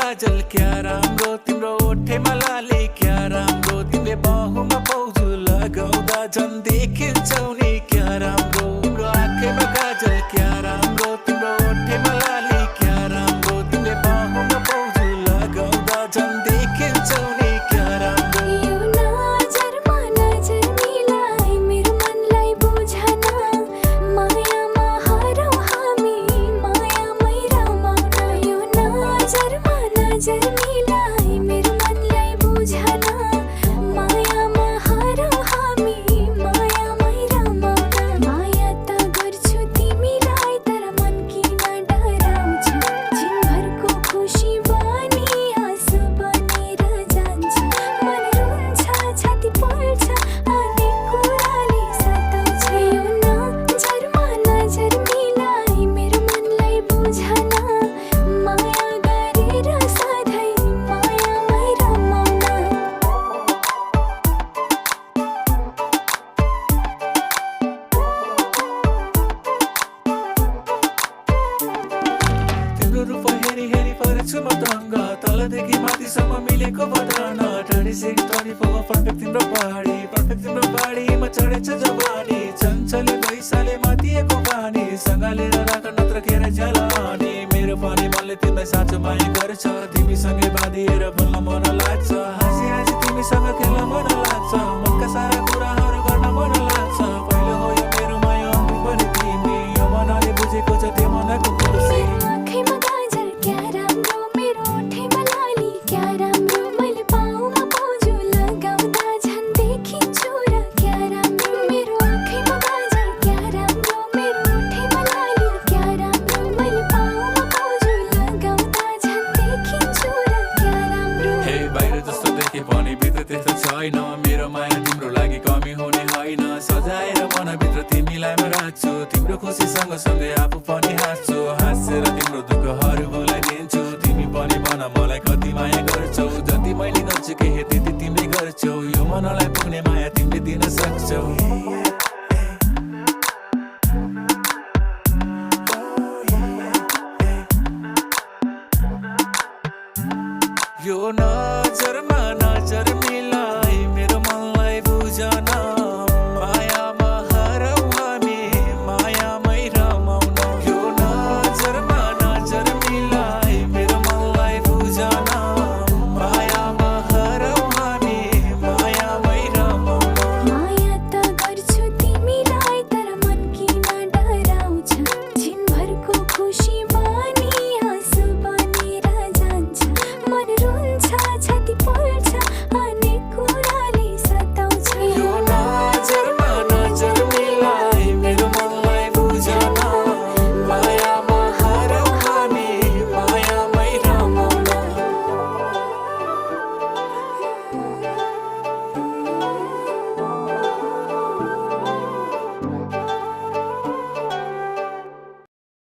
काजल क्या राम्रो तिम्रो ओठेमा लाली क्या राम्रो तिमीले बाहुमा पाउजु लगाउँदा झन् देखिन्छौ नि क्या राम्रो तिम्रो आँखैमा काजल क्या राम्रो तिम्रो ओठेमा लाली क्या राम्रो तिमीले बाहुमा पाउजु लगाउँदा झन् देखिन्छौ नि क्या राम्रो यो नजरमा नजर मिलाई मेरो मनलाई बुझन मायामा हरौ हामी मायामै रमाउन यो नजरमा नजर मिलाई मेरो मनलाई बुझन मायामा हरौ हामी मायामै रमाउन माया त गर्छु तिमीलाई तर मन किन डराउँछ जिनभरको खुसी बनी आँसु बनेर जान्छ मन रुन्छ छाती पोल्छ अनेक कुराले सताउँछ यो नजरमा नजर मिलाई मेरो मनलाई बुझन माया गरेर सधैँ मायामै रमाउन तिम्रो रूप हेरी हेरी परेछु म दङ्ग तलदेखि माथिसम्म मिलेको बदन 26, 24 पर्फेक्ट तिम्रो बाडी म चढेछ जवानी चञ्चले पैसाले माथिएको पानी सँगालेर राख नत्र खेर जलानी मेरो पनि मनले तिमीलाई साँचो माया गर्छ तिमीसँगै बाँधिएर बोल्न मन लाग्छ हाँसी हाँसी तिमीसँग खेल्न मन लाग्छ मनका सारा कुराहरू गर्न मन लाग्छ पहिलो हो यो मेरो माया अघि पनि तिमी यो मनले बुझेको छ त्यो मनको खुसी आँखैमा काजल क्या राम्रो मेरो ओठेमा लाली क्या राम्रो मैले पाउमा पाउजु लगाउँदा झन् देखिन्छु र क्या राम्रो मेरो आँखैमा काजल क्या राम्रो मेरो ओठेमा लाली क्या राम्रो मैले पाउमा पाउजु लगाउँदा झन् देखिन्छु र क्या राम्रो हे बाहिर जस्तो देखे पनि भित्र त्यस्तो छैन मेरो माया तिम्रो लागि कमी हुने होइन सजाएर मनभित्र तिमीलाई म राख्छु तिम्रो खुसी सँगसँगै आफू पनि हाँस्छु हाँसेर तिम्रो दुःखहरू भुलाइदिन्छु तिमी पनि भन मलाई कति माया गर्छौ जति मैले गर्छु के त्यति तिमीले गर्छौ यो मनलाई पुग्ने माया तिमीले दिन सक्छौ